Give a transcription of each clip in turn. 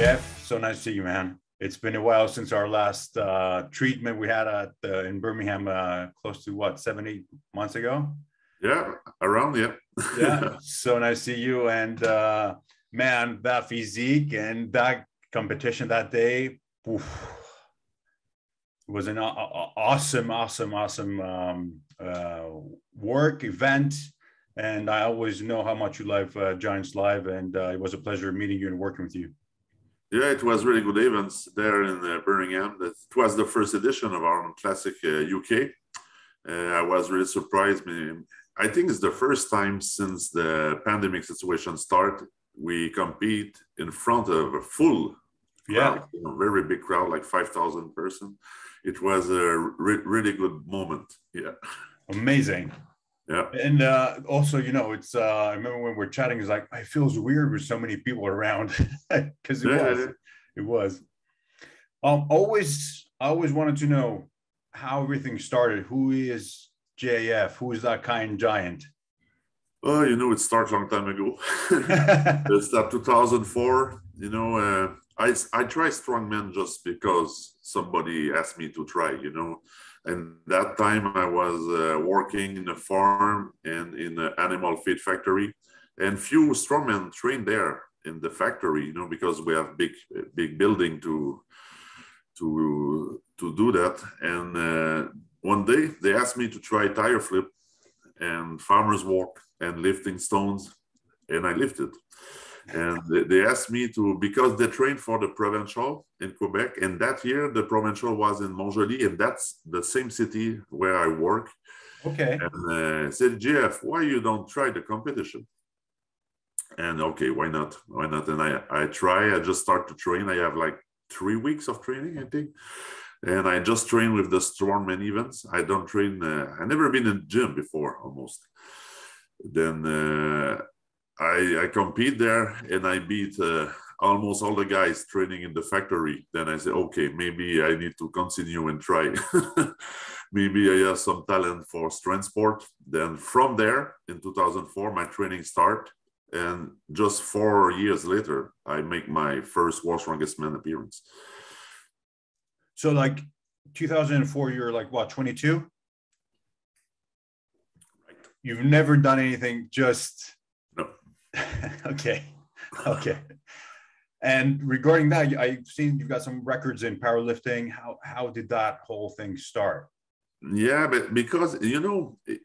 Jeff, so nice to see you, man. It's been a while since our last treatment we had in Birmingham, close to what, 7, 8 months ago? Yeah, around, yeah. Yeah, so nice to see you. And man, that physique and that competition that day, oof, was an awesome work event. And I always know how much you love Giants Live, and it was a pleasure meeting you and working with you. Yeah, it was really good events there in Birmingham. It was the first edition of our Classic UK. I was really surprised. I think it's the first time since the pandemic situation started, we compete in front of a full crowd, very big crowd, like 5,000 person. It was a really good moment. Yeah. Amazing. Yeah. And also, it's, I remember when we're chatting, it's like, it feels weird with so many people around because it was. I always wanted to know how everything started. Who is JF? Who is that kind giant? Oh, it started a long time ago. It's that 2004, I tried strongman just because somebody asked me to try, And that time I was working in a farm and in an animal feed factory, and few strongmen trained there in the factory, because we have big building to do that. And one day they asked me to try tire flip and farmer's walk and lifting stones, and I lifted. And they asked me to, because they trained for the provincial in Quebec, and that year the provincial was in Montjoly, and that's the same city where I work. Okay. And said, Jeff, why you don't try the competition? And okay, why not? Why not? And I try. I just start to train. I have like 3 weeks of training, I think. And I just train with the strongman events. I don't train. I never been in gym before, almost. Then I compete there, and I beat almost all the guys training in the factory. Then I say, okay, maybe I need to continue and try. Maybe I have some talent for strength sport. Then from there, in 2004, my training start. And just 4 years later, I make my first World's Strongest Man appearance. So like 2004, you're like what, 22? Right. You've never done anything, just... No. Okay. And regarding that, I've seen you've got some records in powerlifting. How did that whole thing start? Yeah, but because,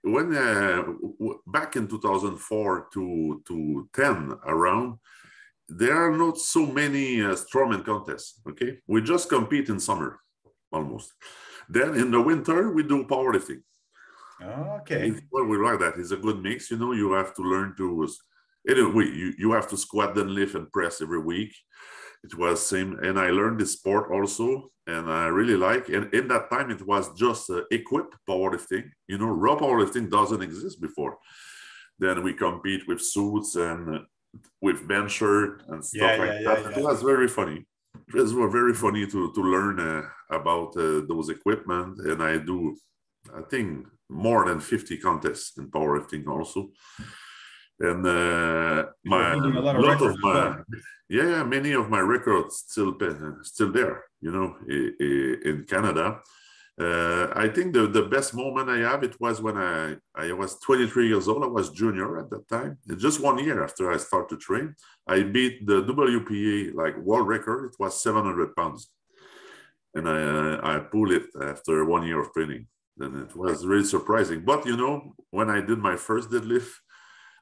when back in 2004 to 10 around, there are not so many strongman contests, okay? We just compete in summer, almost. Then in the winter, we do powerlifting. Okay. Well, we like that. It's a good mix, you have to learn to... Anyway, you have to squat, then lift and press every week. It was same, and I learned this sport also, and I really like. And in that time, it was just equipped powerlifting. Raw powerlifting doesn't exist before. Then we compete with suits and with bench shirt and stuff like that. Yeah. It was very funny. It was very funny to learn about those equipment, and I do, I think, more than 50 contests in powerlifting also. And many of my records still there, in Canada. I think the best moment I have, it was when I was 23 years old. I was junior at that time. Just 1 year after I started to train, I beat the WPA world record. It was 700 pounds, and I pulled it after 1 year of training. And it was really surprising. But when I did my first deadlift,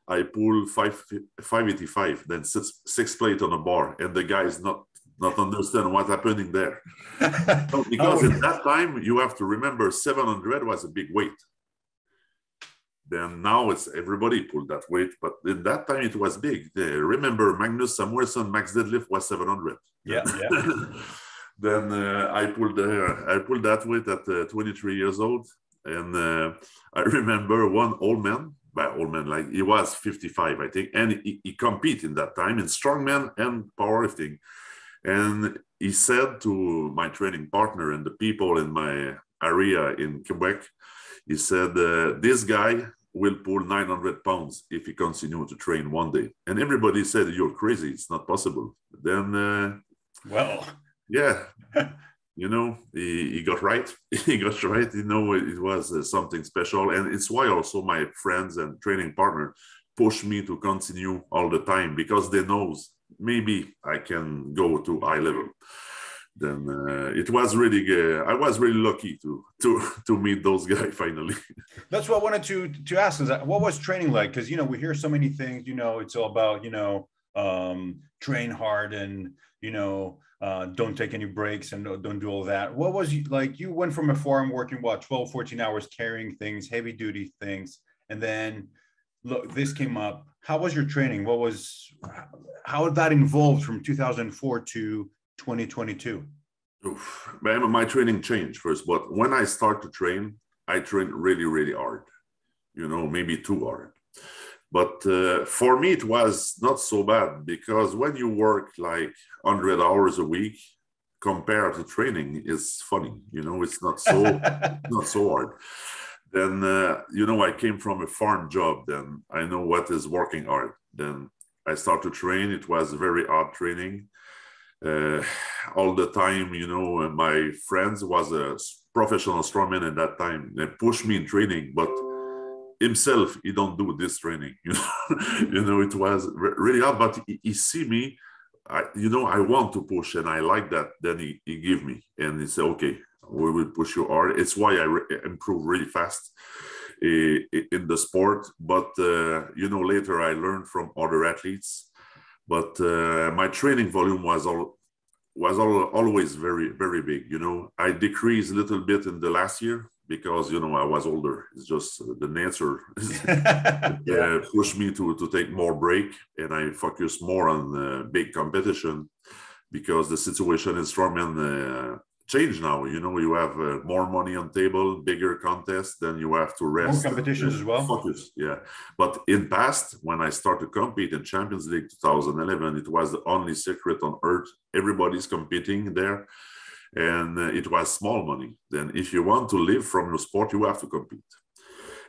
I pulled 585, then six plate on a bar, and the guys not understand what's happening there. Because at that time, you have to remember 700 was a big weight. Then now it's everybody pulled that weight, but in that time it was big. Remember Magnus Samuelsson max deadlift was 700. Yeah. Then I pulled that weight at 23 years old, and I remember one old man, like he was 55, I think, and he competed in that time in strongman and powerlifting. And he said to my training partner and the people in my area in Quebec, he said, this guy will pull 900 pounds if he continue to train one day. And everybody said, you're crazy, it's not possible. Then Well, Yeah, he got right. He got right. It was something special, and it's why also my friends and training partner push me to continue all the time, because they knows maybe I can go to high level. Then it was really good. I was really lucky to meet those guys finally. that's what I wanted to ask is that what was training like? Because we hear so many things. It's all about train hard and don't take any breaks and don't do all that. What was like? You went from a farm working what 12, 14 hours carrying things, heavy duty things, and then look, this came up. How was your training? How that involved from 2004 to 2022? Oof. My training changed first, but when I start to train, I train really, really hard. Maybe too hard. But for me, it was not so bad, because when you work like 100 hours a week compared to training, it's funny. It's not so hard. Then I came from a farm job. Then I know what is working hard. Then I start to train. It was very hard training. All the time, my friends was a professional strongman at that time. They pushed me in training, but himself, he don't do this training. It was really hard, but he see me, I want to push and I like that. Then he give me and he said, okay, we will push you hard. It's why I improve really fast in the sport. But, later I learned from other athletes, but my training volume was always very, very big. I decreased a little bit in the last year because, I was older. It's just the nature pushed me to take more break, and I focus more on big competition because the situation in strongman changed now. You have more money on table, bigger contests, then you have to rest. More competitions as well. Focus, yeah. But in past, when I started to compete in Champions League 2011, it was the only secret on earth. Everybody's competing there. And it was small money. Then if you want to live from your sport, you have to compete.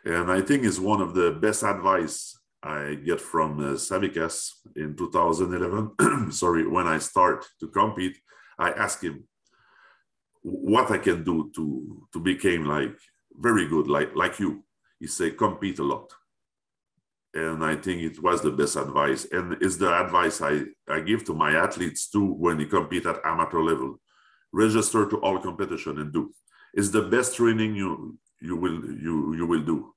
And I think it's one of the best advice I get from Savikas in 2011. Sorry, when I start to compete, I ask him what I can do to become like very good, like you. He say, compete a lot. And I think it was the best advice. And it's the advice I give to my athletes too when they compete at amateur level. Register to all competition and do. It's the best training you will do.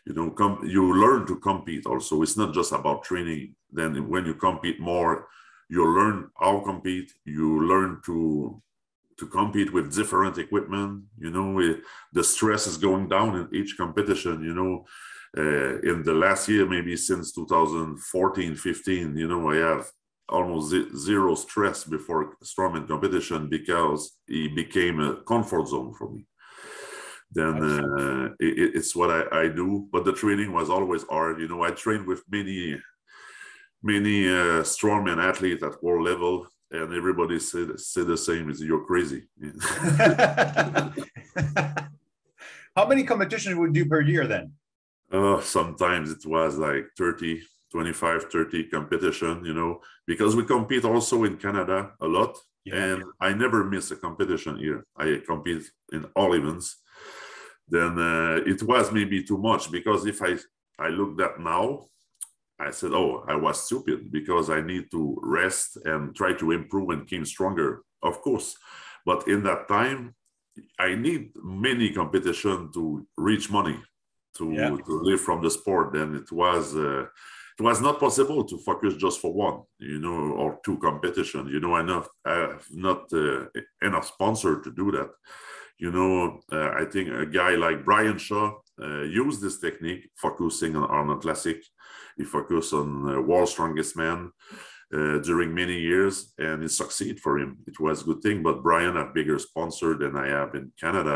You learn to compete also. It's not just about training. Then when you compete more, you learn how to compete. You learn to compete with different equipment. The stress is going down in each competition. In the last year, maybe since 2014, 15, I have almost zero stress before strongman competition because it became a comfort zone for me. Then it's what I do, but the training was always hard. I trained with many strongman athletes at world level, and everybody said the same: "Is you're crazy." How many competitions would you do per year then? Sometimes it was like 30, 25, 30 competition, because we compete also in Canada a lot. Yeah. And I never miss a competition here. I compete in all events. Then it was maybe too much, because if I looked at now, I said, oh, I was stupid because I need to rest and try to improve and keep stronger, of course. But in that time, I need many competition to reach money, to live from the sport. Then it was not possible to focus just for one, or two competition. I have not enough sponsor to do that. I think a guy like Brian Shaw used this technique, focusing on Arnold Classic. He focused on World's Strongest Man during many years, and it succeeded for him. It was a good thing, but Brian had bigger sponsor than I have in Canada.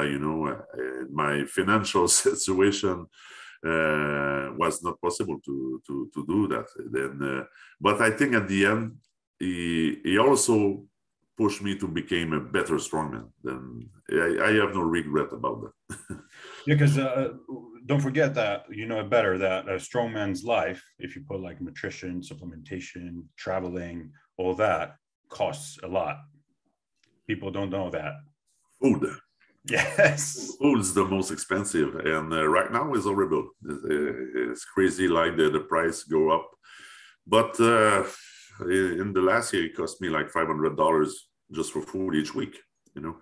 My financial situation was not possible to do that. Then, but I think at the end, he also pushed me to become a better strongman. Then I have no regret about that. Yeah, because don't forget that better that a strongman's life, if you put like nutrition, supplementation, traveling, all that costs a lot. People don't know that. Food. Yes. Food is the most expensive, and right now is horrible. It's crazy, like the price go up. But in the last year, it cost me like $500 just for food each week. You know,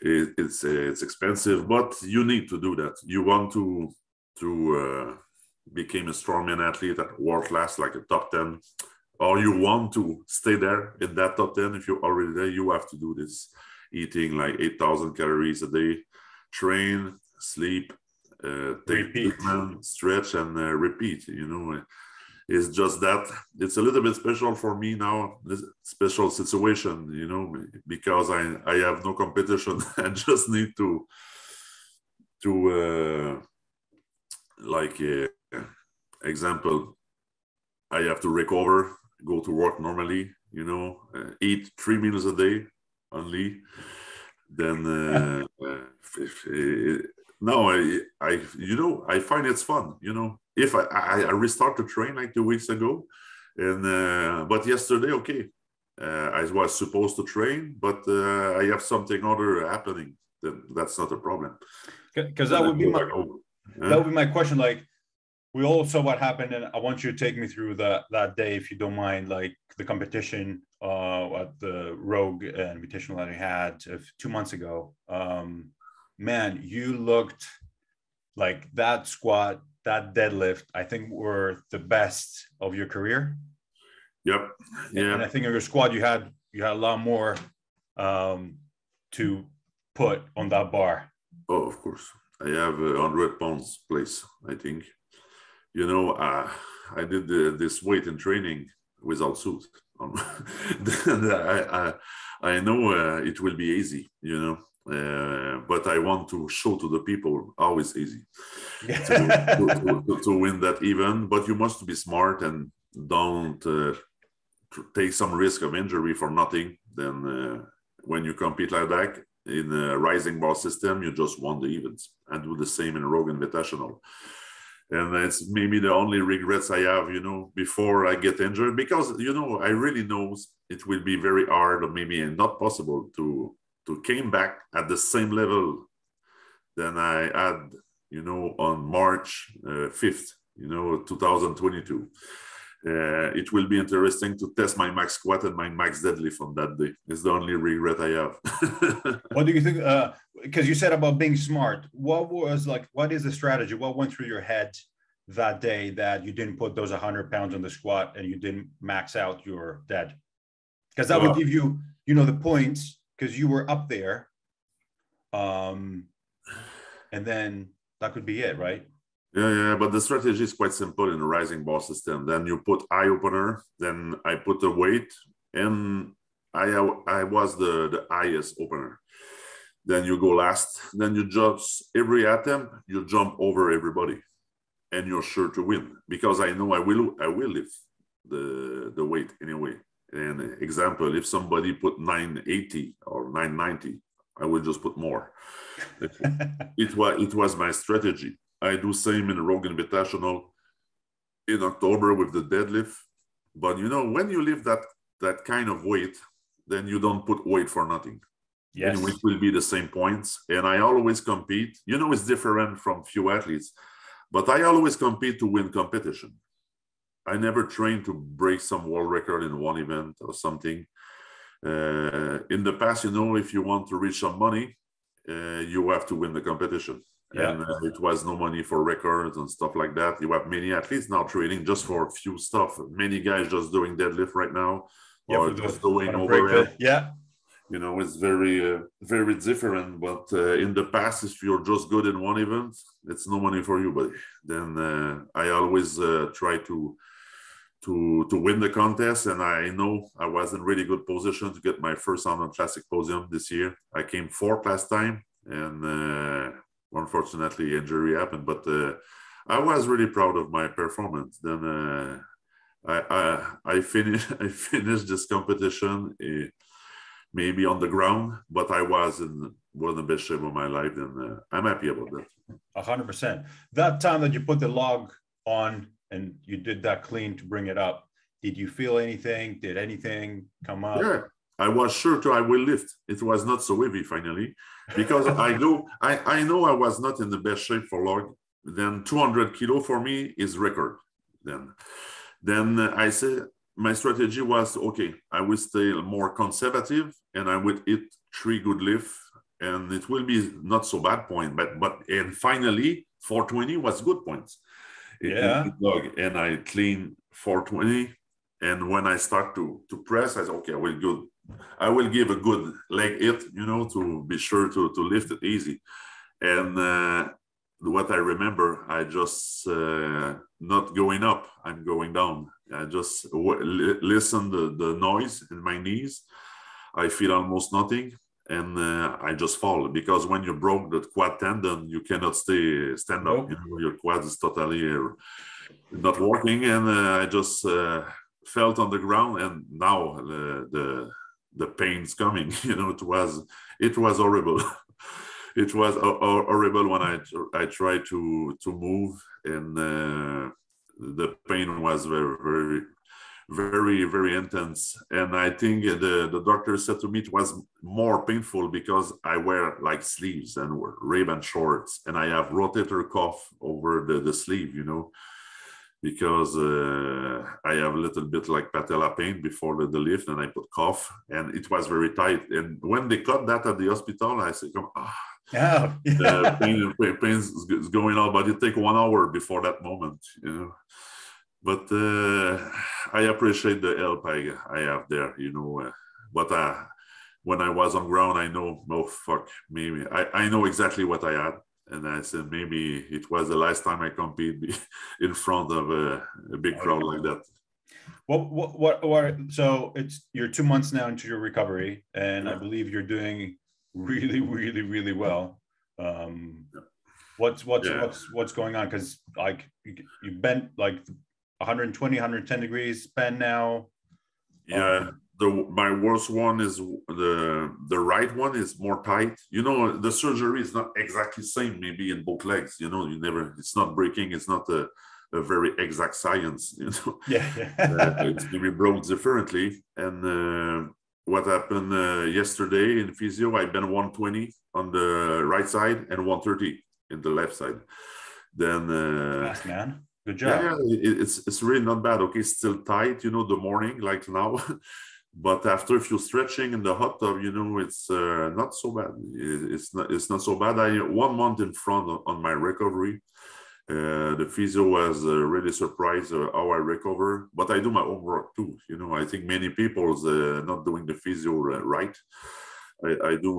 it's expensive, but you need to do that. You want to become a strongman athlete at world class, like a top 10, or you want to stay there in that top 10. If you're already there, you have to do this. Eating like 8,000 calories a day, train, sleep, take treatment, stretch, and repeat. You know, it's just that it's a little bit special for me now, this special situation, you know, because I have no competition. I just need to like example, I have to recover, go to work normally, you know, eat 3 meals a day only. Then no, I you know, I find it's fun, you know. If I restart to train like 2 weeks ago, and but yesterday, okay, I was supposed to train, but I have something other happening. Then that's not a problem. Because that would be my question. Like, we all saw what happened, and I want you to take me through that day, if you don't mind, like the competition at the Rogue Invitational that I had 2 months ago. Man, you looked like that squat, that deadlift, I think were the best of your career. Yep. Yeah. And I think in your squad, you had a lot more to put on that bar. Oh, of course. I have 100 pounds place, I think. You know, I did this weight in training without suit. I know it will be easy, you know, but I want to show to the people how it's easy to win that event. But you must be smart and don't take some risk of injury for nothing. Then when you compete like that in a rising bar system, you just won the events, and do the same in Rogue Invitational. And it's maybe the only regrets I have, you know, before I get injured, because, you know, I really know it will be very hard or maybe not possible to came back at the same level than I had, you know, on March 5th, you know, 2022. It will be interesting to test my max squat and my max deadlift on that day. It's the only regret I have. What do you think? Because you said about being smart. What is the strategy? What went through your head that day that you didn't put those 100 pounds on the squat and you didn't max out your dead? Because that would give you, you know, the points, because you were up there. And then that could be it, right? Yeah, but the strategy is quite simple in a rising bar system. Then you put eye opener, then I put the weight, and I was the highest opener. Then you go last, then you jump every attempt, you jump over everybody, and you're sure to win, because I know I will lift the weight anyway. And example, if somebody put 980 or 990, I will just put more. It was my strategy. I do same in Rogue Invitational in October with the deadlift. But you know, when you lift that kind of weight, then you don't put weight for nothing. Yes. Anyway, it will be the same points. And I always compete. You know, it's different from few athletes, but I always compete to win competition. I never train to break some world record in one event or something. In the past, you know, if you want to reach some money, you have to win the competition. Yeah. And it was no money for records and stuff like that. You have many athletes now training just for a few stuff. Many guys just doing deadlift right now, or just doing overhead. Yeah. You know, it's very, very different. But in the past, if you're just good in one event, it's no money for you. But then I always try to win the contest, and I know I was in really good position to get my first on classic podium this year. I came fourth last time, and unfortunately injury happened, but I was really proud of my performance. Then I finished this competition maybe on the ground, but I was in one of the best shape of my life, and I'm happy about that. 100%. That time that you put the log on and you did that clean to bring it up, did you feel anything? Did anything come up? Yeah, I was sure I will lift. It was not so heavy finally, because I know I was not in the best shape for log. Then 200 kilo for me is record. Then I said, my strategy was, okay, I will stay more conservative and I will hit 3 good lifts and it will be not so bad point. And finally, 420 was good points. Yeah. And I clean 420. And when I start to press, I said, okay, I will give a good leg hit, to be sure to lift it easy. And what I remember, I just not going up, I'm going down. I just listen the noise in my knees. I feel almost nothing, and I just fall, because when you broke the quad tendon, you cannot stand up. Your quad is totally not working, and I just felt on the ground, and now the pain's coming. It was horrible. It was horrible when I tried to move, and the pain was very, very, very, very intense. And I think the doctor said to me it was more painful because I wear like sleeves and Ray-Ban shorts, and I have rotator cuff over the sleeve, because I have a little bit like patella pain before the lift, and I put cuff, and it was very tight. And when they cut that at the hospital, I said, come on. Yeah. Pain is going on, but it takes 1 hour before that moment, But I appreciate the help I have there, But when I was on ground, I know, maybe I know exactly what I had. And I said, maybe it was the last time I competed in front of a big crowd like that. So you're 2 months now into your recovery, and I believe you're doing really, really, really well. What's going on? Because like you bent like 120, 110 degrees bend now. Yeah. My worst one is the right one is more tight. The surgery is not exactly same maybe in both legs. It's not breaking. It's not a very exact science. Yeah. It's maybe broke differently. And what happened yesterday in physio, I bent 120 on the right side and 130 in the left side. Then fast, man. Good job. Yeah, it's really not bad. Okay, still tight, the morning like now. But after a few stretching in the hot tub, it's not so bad. It's not so bad. I 1 month in front on my recovery. The physio was really surprised how I recover, but I do my own work too. I think many people's not doing the physio right. I do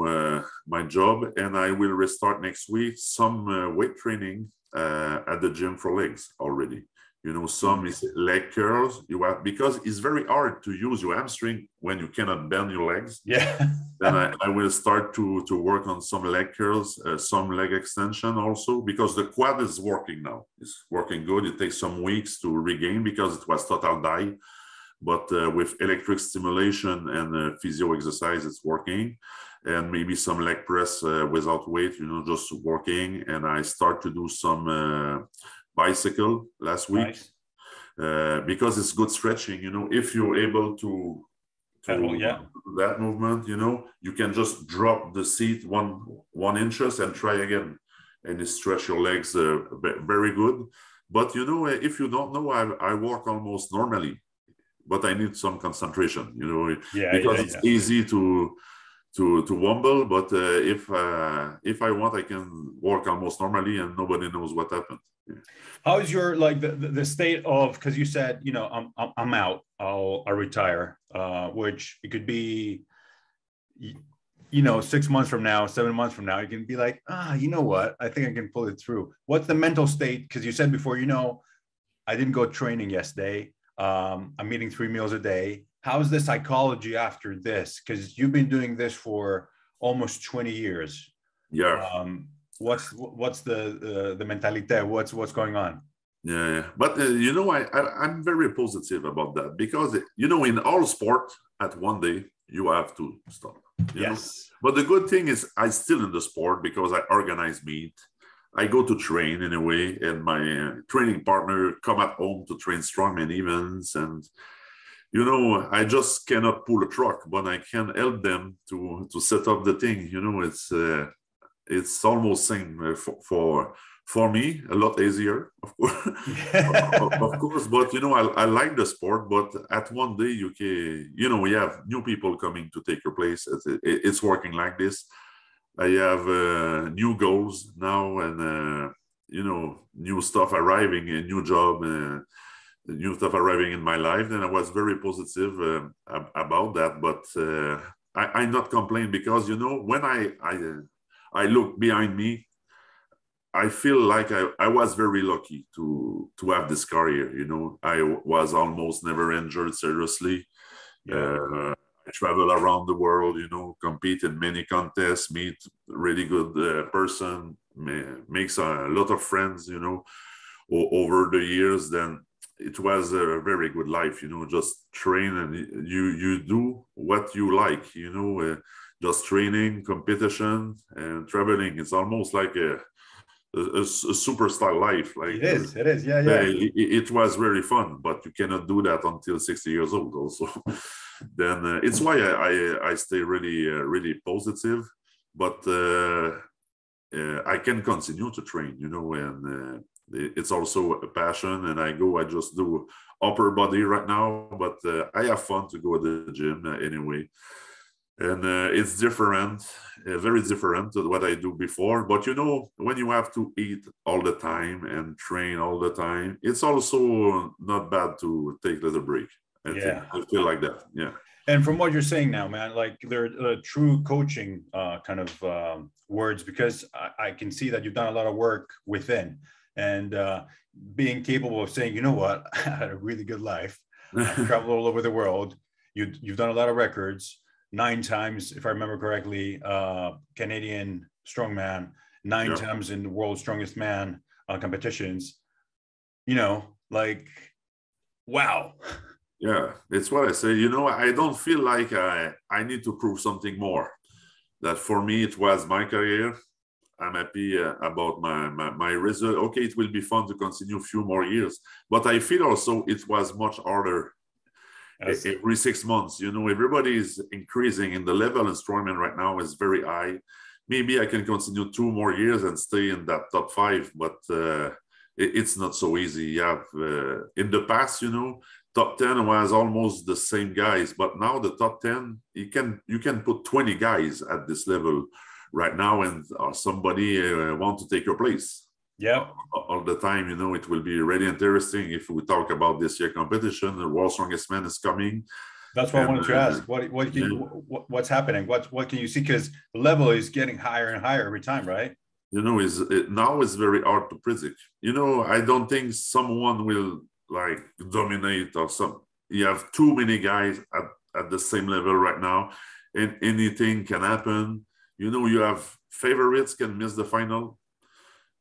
my job, and I will restart next week some weight training at the gym for legs already. Some is leg curls. Because it's very hard to use your hamstring when you cannot bend your legs. Yeah. Then I will start to work on some leg curls, some leg extension also, because the quad is working now. It's working good. It takes some weeks to regain because it was total die. But with electric stimulation and physio exercise, it's working. And maybe some leg press without weight, just working. And I start to do some bicycle last week. Nice. Because it's good stretching. If you're able to that movement, you can just drop the seat one inches and try again, and you stretch your legs very good. But if you don't know, I walk almost normally, but I need some concentration, because it's easy to wobble. But if I want, I can walk almost normally, and nobody knows what happened. Yeah. How's your the state of, because you said I'm out, I'll retire, which it could be 6 months from now, 7 months from now, you can be like, you know what, I think I can pull it through. What's the mental state? Because you said before, I didn't go training yesterday. I'm eating 3 meals a day. How's the psychology after this? Because you've been doing this for almost 20 years. Yeah. What's the mentalite? What's going on? Yeah. But I'm very positive about that, because in all sport, at one day you have to stop. Yes. But the good thing is I still in the sport because I organize meet. I go to train in a way, and my training partner come at home to train strongman events, and you know, I just cannot pull a truck, but I can help them to set up the thing. You know, it's almost same for me, a lot easier, of course, of course. But you know, I like the sport. But at one day, you know, we have new people coming to take your place. It's working like this. I have new goals now, and you know, new stuff arriving, a new job. New stuff arriving in my life, and I was very positive about that. But I'm not complaining because you know when I look behind me, I feel like I was very lucky to have this career. You know, I was almost never injured seriously. Yeah. I travel around the world, you know, compete in many contests, meet really good person, makes a lot of friends, you know, over the years. Then it was a very good life, you know, just train and you do what you like, you know, just training, competition, and traveling. It's almost like a superstar life. Like It is. Yeah, yeah. it was very fun, but you cannot do that until 60 years old also. Then it's why I stay really positive, but I can continue to train, you know, and it's also a passion. And I just do upper body right now, but I have fun to go to the gym anyway. And it's different, very different to what I do before. But you know, when you have to eat all the time and train all the time, it's also not bad to take a little break. I think Yeah. I feel like that. Yeah. And from what you're saying now, man, like they're true coaching kind of words, because I can see that you've done a lot of work within, and being capable of saying, you know what, I had a really good life. I've traveled all over the world. You've done a lot of records, 9 times, if I remember correctly, Canadian strongman, 9 Yeah. times in the world's strongest man competitions. You know, like, wow. Yeah, it's what I say. You know, I don't feel like I need to prove something more. That for me, it was my career. I'm happy about my result. Okay, it will be fun to continue a few more years, but I feel also it was much harder every 6 months. You know, everybody is increasing, and the level in strongman right now is very high. Maybe I can continue 2 more years and stay in that top 5, but it's not so easy. You have in the past, you know, top 10 was almost the same guys, but now the top 10, you can put 20 guys at this level right now, and somebody want to take your place. Yeah. All the time, you know, it will be really interesting if we talk about this year competition. The world's strongest man is coming. That's what I wanted to ask. What's happening? What can you see? Because the level is getting higher and higher every time, right? You know, now it's very hard to predict. You know, I don't think someone will like dominate or some. You have too many guys at the same level right now, and anything can happen. You know, you have favorites can miss the final.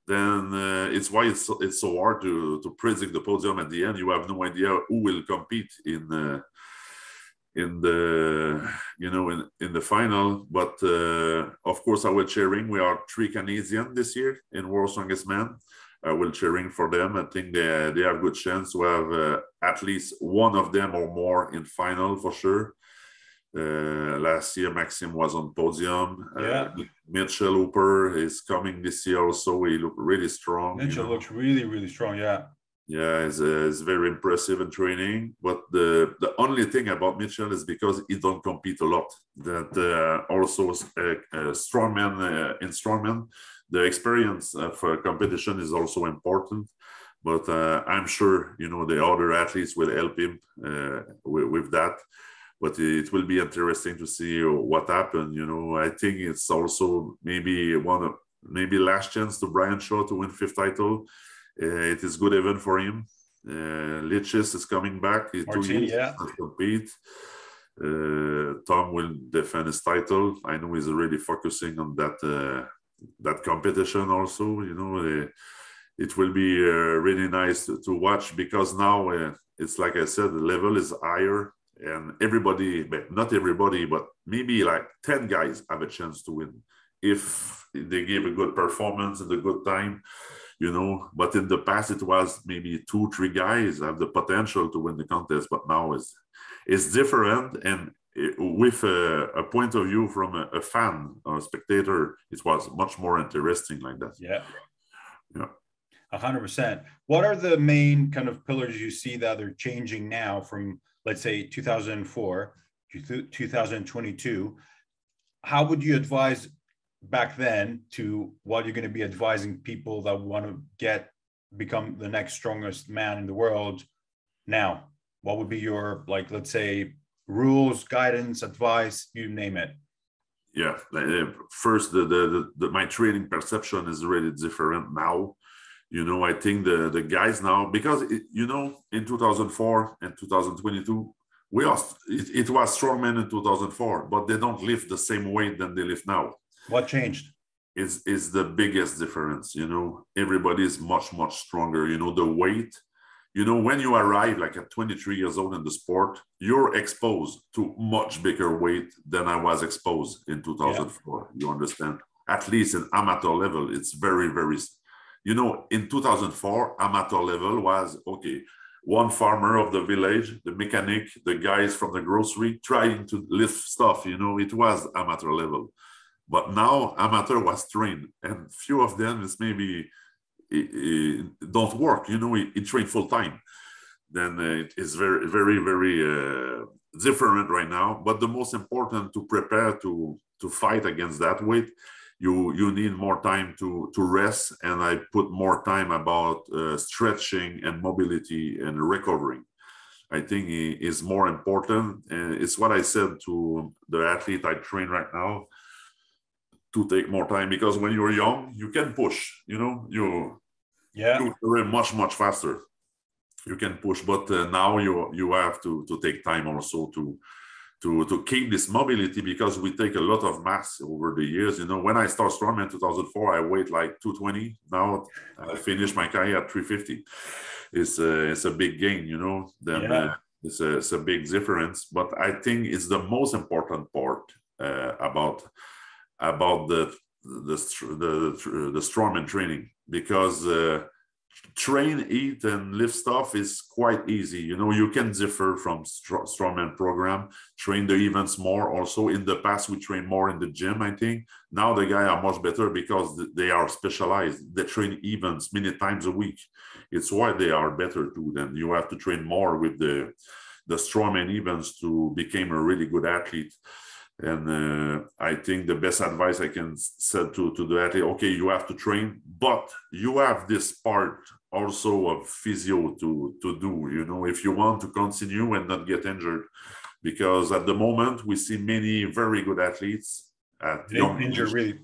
Then it's why it's so hard to predict the podium at the end. You have no idea who will compete in the you know in the final. But of course, I will cheering. We are 3 Canadians this year in World's Strongest Man. I will cheering for them. I think they have good chance to have at least one of them or more in final for sure. Last year, Maxime was on podium. Yeah. Mitchell Hooper is coming this year also. He looked really strong. Mitchell looks really strong. Yeah. Yeah, it's very impressive in training. But the only thing about Mitchell is because he don't compete a lot. That also strongman in strongman, the experience of competition is also important. But I'm sure, you know, the other athletes will help him with that. But it will be interesting to see what happened. You know, I think it's also maybe last chance to Brian Shaw to win 5th title. It is good event for him. Lichis is coming back. Martin, 2 years yeah. to compete. Tom will defend his title. I know he's really focusing on that competition also. You know, it will be really nice to watch, because now it's like I said, the level is higher. And everybody, not everybody, but maybe like 10 guys have a chance to win if they give a good performance and a good time, you know. But in the past, it was maybe 2-3 guys have the potential to win the contest. But now it's different. And with a point of view from a fan or a spectator, it was much more interesting like that. Yeah. Yeah. 100%. What are the main kind of pillars you see that are changing now from, let's say, 2004 to 2022? How would you advise back then to what you're going to be advising people that want to become the next strongest man in the world now? What would be your, like, let's say, rules, guidance, advice, you name it? Yeah. First, my training perception is really different now. You know, I think the guys now, because, you know, in 2004 and 2022, it was strongman in 2004, but they don't lift the same weight than they lift now. What changed? Is the biggest difference. You know, everybody is much, much stronger. You know, the weight, you know, when you arrive like at 23 years old in the sport, you're exposed to much bigger weight than I was exposed in 2004. Yeah. You understand? At least in amateur level, it's very, very, you know, in 2004, amateur level was, okay, one farmer of the village, the mechanic, the guys from the grocery trying to lift stuff, you know, it was amateur level. But now amateur was trained, and few of them is maybe it don't work, you know, it train full time. Then it is very, very, very different right now. But the most important to prepare to fight against that weight, you need more time to rest, and I put more time about stretching and mobility and recovering. I think is more important, and it's what I said to the athlete I train right now, to take more time, because when you're young, you can push, you know, you much, much faster. You can push, but now you have to take time also to keep this mobility, because we take a lot of mass over the years. You know, when I start strongman in 2004, I weighed like 220. Now I finished my career at 350. It's a big gain, you know. Then it's a big difference. But I think it's the most important part about the strongman training, because train, eat, and lift stuff is quite easy. You know, you can differ from strongman program, train the events more. Also, in the past, we train more in the gym, I think. Now the guys are much better because they are specialized. They train events many times a week. It's why they are better too. Then you have to train more with the strongman events to become a really good athlete. And I think the best advice I can say to the athlete, okay, you have to train, but you have this part also of physio to do, you know, if you want to continue and not get injured. Because at the moment, we see many very good athletes at young age. Really,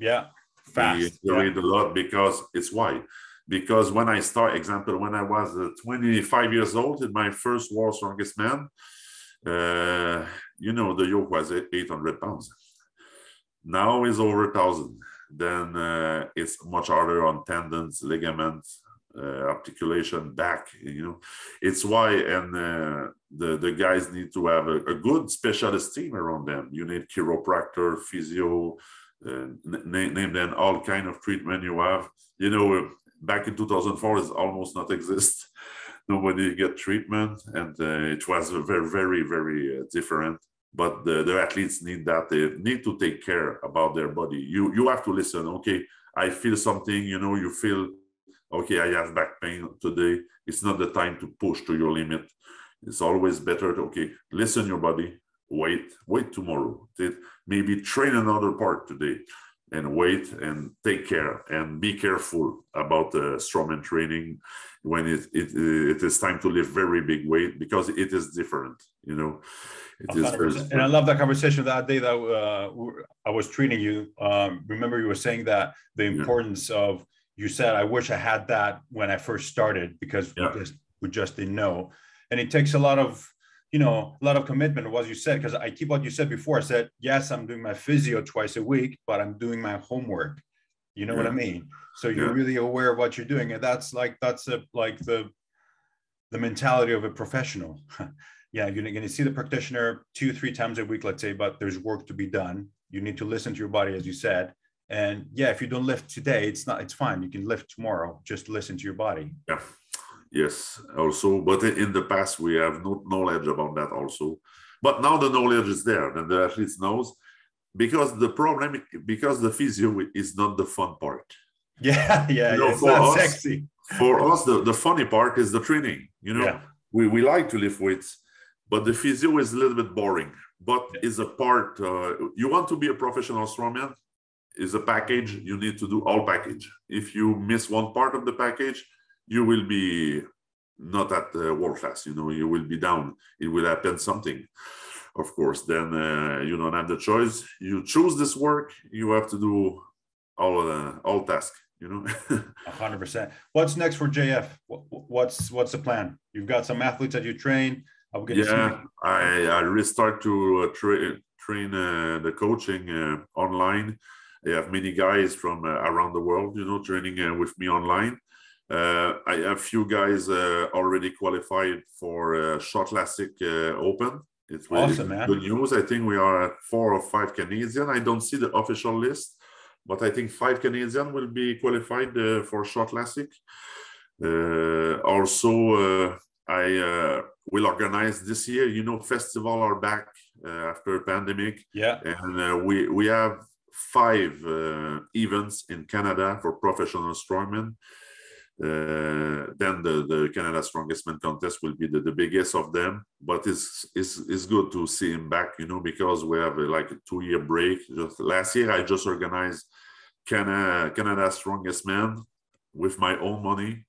fast. They injured a lot, because it's why. Because when I start, example, when I was 25 years old in my first World's Strongest Man, you know, the yoke was 800 pounds. Now it's over 1,000. Then it's much harder on tendons, ligaments, articulation, back, you know. It's why, and the guys need to have a good specialist team around them. You need chiropractor, physio, name them, all kind of treatment you have. You know, back in 2004, it's almost not exist. Nobody get treatment, and it was very, very, very different. But the athletes need that. They need to take care about their body. You have to listen. Okay, I feel something. You know, you feel, okay, I have back pain today. It's not the time to push to your limit. It's always better to, okay, listen your body. Wait tomorrow. Maybe train another part today, and wait and take care and be careful about the strongman training when it is time to lift very big weight, because it is different, you know. It is very different. And I love that conversation that day that I was treating you. Remember, you were saying that the importance of, you said, I wish I had that when I first started, because we just didn't know. And it takes a lot of, you know, a lot of commitment, what you said, because I keep what you said before. I said, yes, I'm doing my physio twice a week, but I'm doing my homework. You know what I mean? So you're really aware of what you're doing. And that's the mentality of a professional. You're going to see the practitioner 2-3 times a week, let's say, but there's work to be done. You need to listen to your body, as you said. And if you don't lift today, it's fine. You can lift tomorrow. Just listen to your body. Yeah. Yes, also, but in the past, we have no knowledge about that also. But now the knowledge is there, and the athletes knows, because the problem, because the physio is not the fun part. Yeah, yeah, yeah. It's For not us, sexy. for us, the funny part is the training. Yeah. We like to lift weights, but the physio is a little bit boring. But Yeah. is a part. You want to be a professional strongman, is a package. You need to do all package. If you miss one part of the package, you will be not at world class. You will be down. It will happen something. Of course, then you don't have the choice. You choose this work. You have to do all tasks. 100%. What's next for JF? What's the plan? You've got some athletes that you train. Are we going to see? I restart to train the coaching online. I have many guys from around the world, training with me online. I have few guys already qualified for Short Classic Open. It's really awesome, man. Good news. I think we are at 4 or 5 Canadian. I don't see the official list, but I think 5 Canadian will be qualified for Short Classic. Also, I will organize this year. Festival are back after pandemic. Yeah, and we have 5 events in Canada for professional strongmen. Then the Canada Strongest Man contest will be the biggest of them, but it's good to see him back, because we have like a 2-year break. Last year I just organized Canada Strongest Man with my own money.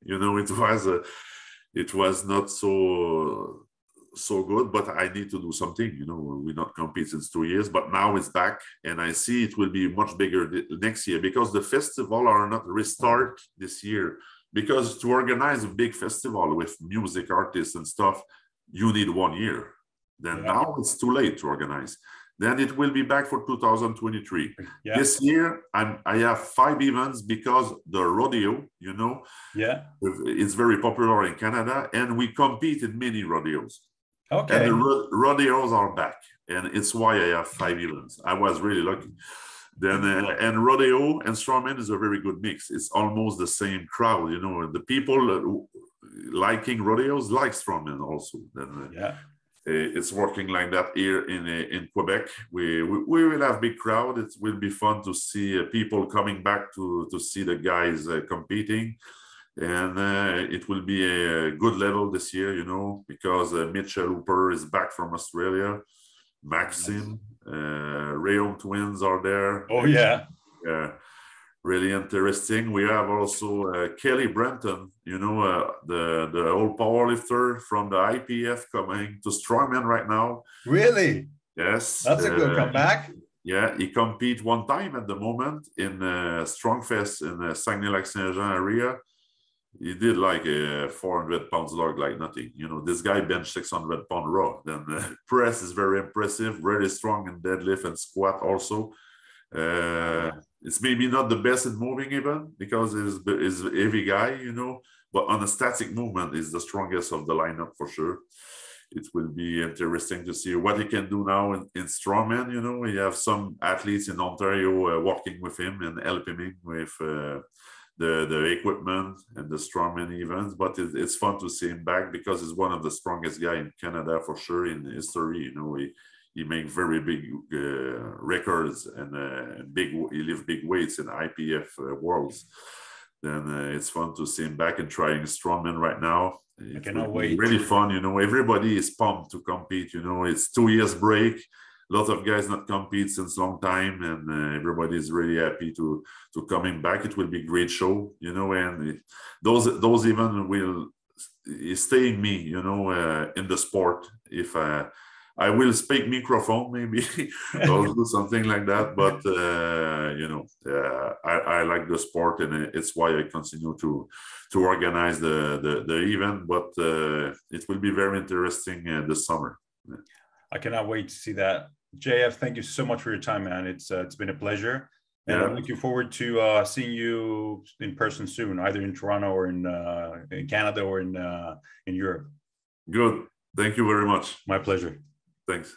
It was not so good, but I need to do something. We not compete since 2 years, but now it's back, and I see it will be much bigger next year, because the festival are not restart this year. Because to organize a big festival with music artists and stuff, you need 1 year. Then now it's too late to organize. Then it will be back for 2023. Yeah. This year, I have 5 events, because the rodeo, it's very popular in Canada, and we compete in many rodeos. Okay. And the rodeos are back, and it's why I have 5 events. I was really lucky. Then and rodeo and strongman is a very good mix. It's almost the same crowd, The people liking rodeos like strongman also. Then it's working like that here in Quebec. We will have big crowd. It will be fun to see people coming back to see the guys competing, and it will be a good level this year, because Mitchell Hooper is back from Australia. Maxime, Rayom twins are there. Oh yeah. Really interesting. We have also Kelly Brenton, the old powerlifter from the IPF, coming to strongman right now. Really? Yes. That's a good comeback. Yeah, he compete one time at the moment in Strongfest in the Saguenay-Lac-Saint-Jean area. He did like a 400 pounds log like nothing. This guy bench 600 pound raw. Then press is very impressive, really strong in deadlift and squat also. It's maybe not the best in moving even, because he's a heavy guy, but on a static movement is the strongest of the lineup for sure. It will be interesting to see what he can do now in strongman. We have some athletes in Ontario working with him and helping him with the equipment and the strongman events, but it's fun to see him back, because he's one of the strongest guy in Canada for sure in history. He make very big records, and he lift big weights in IPF worlds. Then it's fun to see him back and trying strongman right now. I cannot wait. Really fun. Everybody is pumped to compete. It's 2 years break. A lot of guys not compete since long time, and everybody is really happy to coming back. It will be a great show, and those even will stay in me, in the sport. If I will speak microphone, maybe or do something like that, but I like the sport, and it's why I continue to organize the event. But it will be very interesting this summer. I cannot wait to see that. JF, thank you so much for your time, man. It's been a pleasure, and I'm looking forward to seeing you in person soon, either in Toronto or in Canada or in Europe. Good. Thank you very much. My pleasure. Thanks.